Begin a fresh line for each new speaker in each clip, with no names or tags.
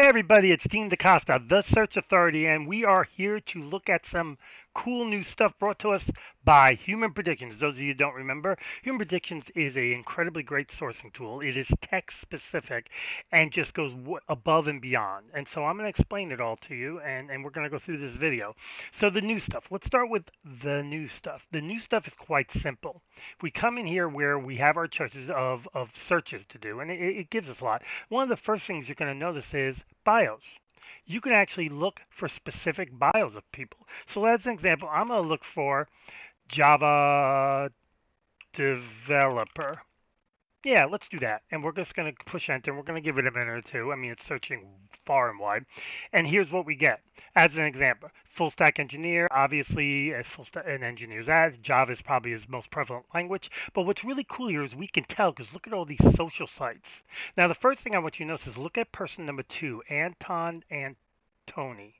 everybody, it's Dean Da Costa, the Search Authority, and we are here to look at some cool new stuff brought to us by Human Predictions. Those of you who don't remember, Human Predictions is an incredibly great sourcing tool. It is text specific and just goes above and beyond. And so I'm going to explain it all to you, and we're going to go through this video. So the new stuff. Let's start with the new stuff. The new stuff is quite simple. We come in here where we have our choices of searches to do, and it gives us a lot. One of the first things you're going to notice is bios. You can actually look for specific bios of people. So as an example, I'm going to look for Java developer. Yeah, let's do that. And we're just going to push enter. And we're going to give it a minute or two. I mean, it's searching far and wide. And here's what we get. As an example, full stack engineer, obviously, a full stack an engineer's ad. Java is probably his most prevalent language. But what's really cool here is we can tell because look at all these social sites. Now, the first thing I want you to notice is look at person number two, Anton Antoni.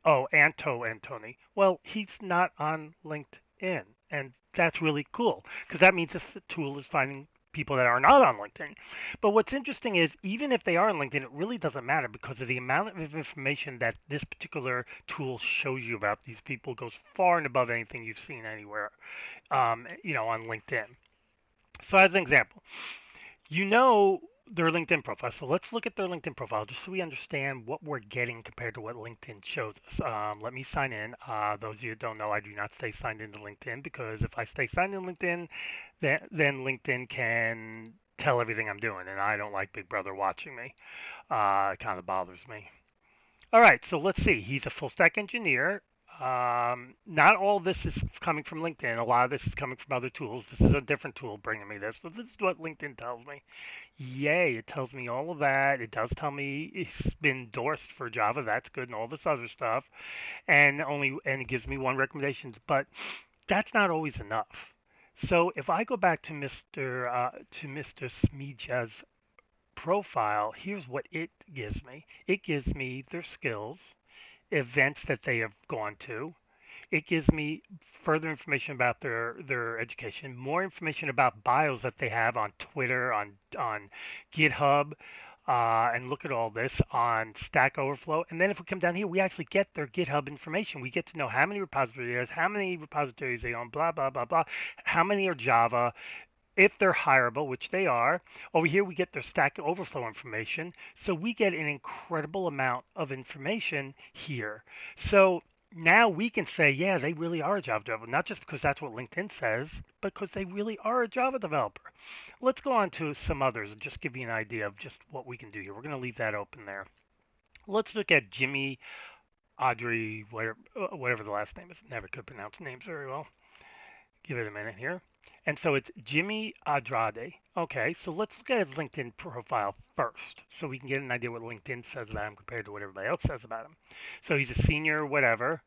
Oh, Antoni. Well, he's not on LinkedIn, and that's really cool because that means this tool is finding people that are not on LinkedIn. But what's interesting is even if they are on LinkedIn, it really doesn't matter because of the amount of information that this particular tool shows you about these people goes far and above anything you've seen anywhere, on LinkedIn. So as an example, you know their LinkedIn profile. So let's look at their LinkedIn profile just so we understand what we're getting compared to what LinkedIn shows us. Let me sign in. Those of you who don't know, I do not stay signed into LinkedIn because if I stay signed in LinkedIn, then LinkedIn can tell everything I'm doing, and I don't like Big Brother watching me. It kind of bothers me. All right, so let's see. He's a full stack engineer. Not all this is coming from LinkedIn. A lot of this is coming from other tools. This is a different tool bringing me this. So this is what LinkedIn tells me. Yay, it tells me all of that. It does tell me it's been endorsed for Java. That's good, and all this other stuff. And it gives me one recommendations, but that's not always enough. So if I go back to Mr. Smija's profile, here's what it gives me. It gives me their skills, events that they have gone to. It gives me further information about their education, more information about bios that they have on Twitter, on GitHub, and look at all this on Stack Overflow. And then if we come down here, we actually get their GitHub information. We get to know how many repositories, how many repositories they own, blah blah blah blah, how many are Java, if they're hireable, which they are. Over here, we get their Stack Overflow information. So we get an incredible amount of information here. So now we can say, yeah, they really are a Java developer, not just because that's what LinkedIn says, but because they really are a Java developer. Let's go on to some others and just give you an idea of just what we can do here. We're going to leave that open there. Let's look at Jimmy Audrey, whatever the last name is. Never could pronounce names very well. Give it a minute here. And so it's Jimmy Andrade. Okay, so let's look at his LinkedIn profile first so we can get an idea what LinkedIn says about him compared to what everybody else says about him. So he's a senior, whatever.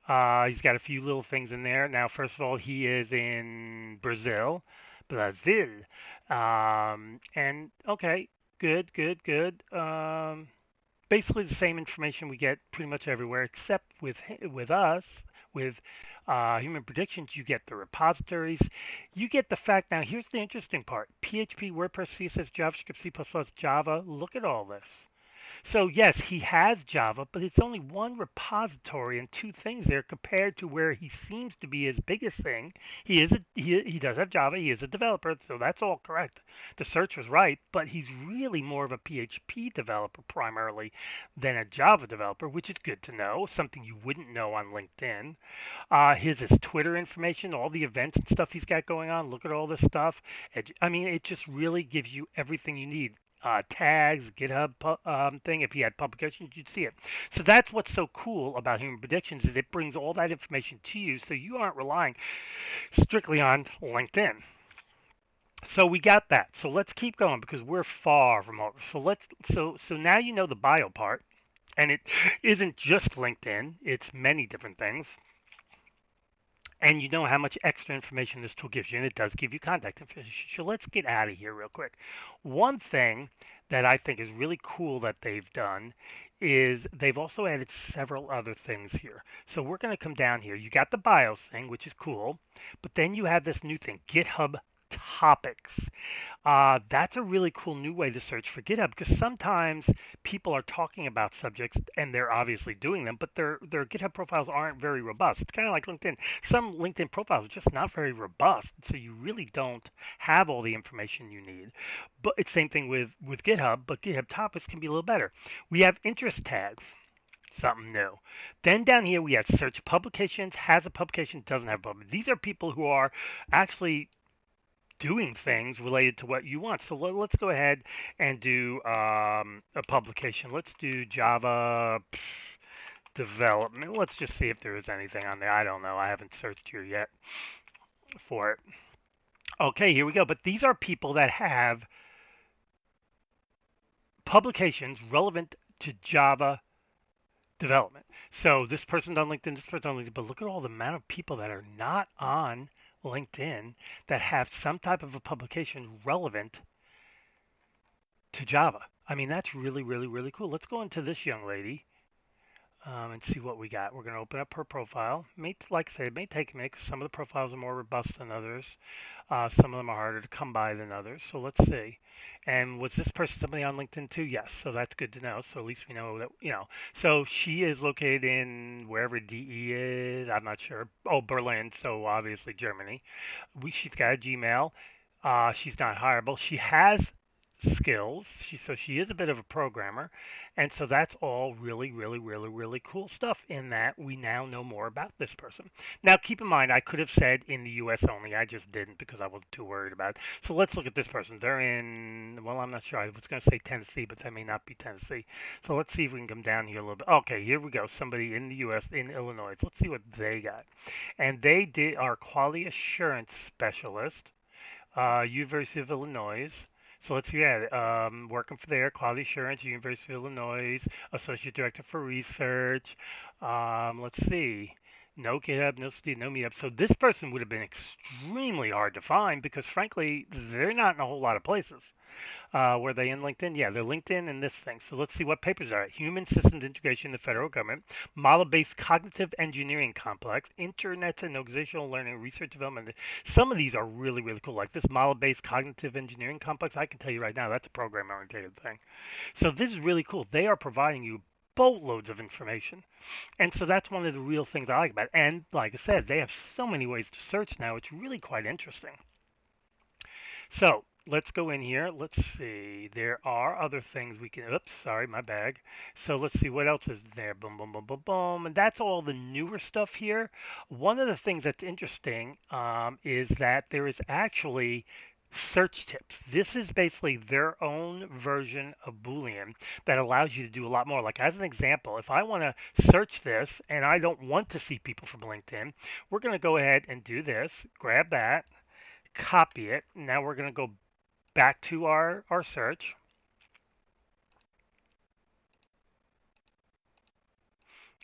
He's got a few little things in there. Now, first of all, he is in Brazil. Brazil. And okay, good, good, good. Basically the same information we get pretty much everywhere, except with us, with Human Predictions, you get the repositories. You get the fact. Now, here's the interesting part: PHP, WordPress, CSS, JavaScript, C++, Java. Look at all this. So yes, he has Java, but it's only one repository and two things there compared to where he seems to be his biggest thing. He does have Java. He is a developer, so that's all correct. The search was right, but he's really more of a PHP developer primarily than a Java developer, which is good to know. Something you wouldn't know on LinkedIn. His Twitter information, all the events and stuff he's got going on. Look at all this stuff. I mean, it just really gives you everything you need. Tags, GitHub thing. If he had publications, you'd see it. So that's what's so cool about Human Predictions is it brings all that information to you, so you aren't relying strictly on LinkedIn. So we got that. So let's keep going because we're far from over. So now you know the bio part, and it isn't just LinkedIn. It's many different things. And you know how much extra information this tool gives you, and it does give you contact information. So let's get out of here real quick. One thing that I think is really cool that they've done is they've also added several other things here. So we're going to come down here. You got the BIOS thing, which is cool, but then you have this new thing, GitHub topics. That's a really cool new way to search for GitHub because sometimes people are talking about subjects and they're obviously doing them, but their GitHub profiles aren't very robust. It's kind of like LinkedIn. Some LinkedIn profiles are just not very robust, so you really don't have all the information you need. But it's same thing with GitHub, but GitHub topics can be a little better. We have interest tags. Something new. Then down here we have search publications, has a publication, doesn't have a publication. These are people who are actually doing things related to what you want. So let's go ahead and do a publication. Let's do Java development. Let's just see if there is anything on there. I don't know. I haven't searched here yet for it. Okay, here we go. But these are people that have publications relevant to Java development. So this person's on LinkedIn, this person's on LinkedIn, but look at all the amount of people that are not on LinkedIn that have some type of a publication relevant to Java. I mean, that's really, really, really cool. Let's go into this young lady and see what we got. We're going to open up her profile. Like I said, it may take a minute because some of the profiles are more robust than others. Some of them are harder to come by than others. So let's see. And was this person somebody on LinkedIn too? Yes. So that's good to know. So at least we know that, you know. So she is located in wherever DE is. I'm not sure. Oh, Berlin. So obviously Germany. She's got a Gmail. She's not hireable. She has skills. So she is a bit of a programmer, and so that's all really, really, really, really cool stuff. In that we now know more about this person. Now, keep in mind, I could have said in the U.S. only. I just didn't because I wasn't too worried about it. So let's look at this person. They're in. Well, I'm not sure. I was going to say Tennessee, but that may not be Tennessee. So let's see if we can come down here a little bit. Okay, here we go. Somebody in the U.S. in Illinois. Let's see what they got. And they did our quality assurance specialist. University of Illinois. So let's see, yeah, working for their quality assurance, University of Illinois, associate director for research. Let's see, no GitHub, no Steam, no Meetup. So this person would have been extremely hard to find because, frankly, they're not in a whole lot of places. Were they in LinkedIn? Yeah, they're LinkedIn and this thing. So let's see what papers are. Human Systems Integration in the Federal Government, Model-Based Cognitive Engineering Complex, Internet and Organizational Learning, Research Development. Some of these are really, really cool. Like this Model-Based Cognitive Engineering Complex, I can tell you right now, that's a program-oriented thing. So this is really cool. They are providing you boatloads of information. And so that's one of the real things I like about it. And like I said, they have so many ways to search now. It's really quite interesting. So let's go in here. Let's see. There are other things we can. Oops, sorry, my bag. So let's see what else is there. Boom, boom, boom, boom, boom. And that's all the newer stuff here. One of the things that's interesting is that there is actually search tips. This is basically their own version of Boolean that allows you to do a lot more. Like as an example, if I want to search this and I don't want to see people from LinkedIn, we're going to go ahead and do this. Grab that, copy it. Now we're going to go back to our search.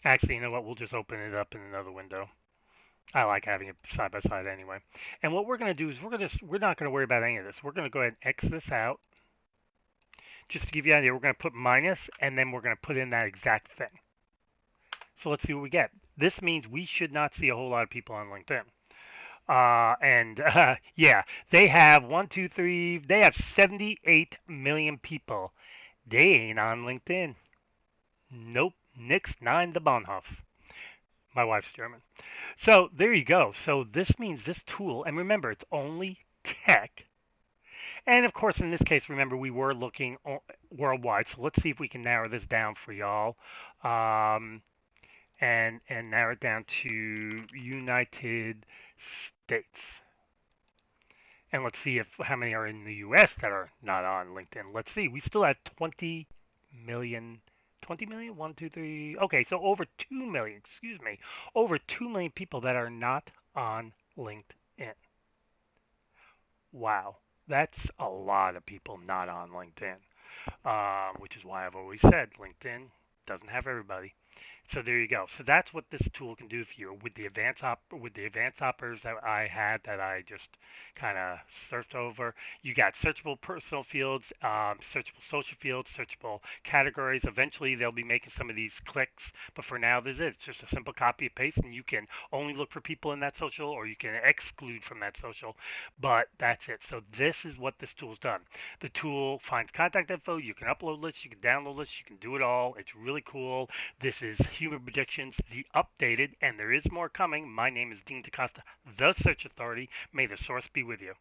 Actually, you know what? We'll just open it up in another window. I like having it side by side anyway. And what we're going to do is we're not going to worry about any of this. We're going to go ahead and X this out. Just to give you an idea, we're going to put minus and then we're going to put in that exact thing. So let's see what we get. This means we should not see a whole lot of people on LinkedIn. Yeah, they have one, two, three. They have 78 million people. They ain't on LinkedIn. Nope. Nix nine the Bahnhof. My wife's German. So there you go. So this means this tool, and remember, it's only tech. And of course, in this case, remember, we were looking worldwide. So let's see if we can narrow this down for y'all. Um, and narrow it down to United States. And let's see if how many are in the U.S. that are not on LinkedIn. Let's see. We still have 20 million. 20 million? 1, 2, 3. Okay, so over 2 million, excuse me. Over 2 million people that are not on LinkedIn. Wow. That's a lot of people not on LinkedIn, which is why I've always said LinkedIn doesn't have everybody. So there you go. So that's what this tool can do for you with the advanced hoppers that I had that I just kind of surfed over. You got searchable personal fields, searchable social fields, searchable categories. Eventually they'll be making some of these clicks, but for now this is it's just a simple copy and paste, and you can only look for people in that social, or you can exclude from that social. But that's it. So this is what this tool's done. The tool finds contact info. You can upload lists, you can download lists, you can do it all. It's really cool. This is Human Predictions, the updated, and there is more coming. My name is Dean Da Costa, the Search Authority. May the source be with you.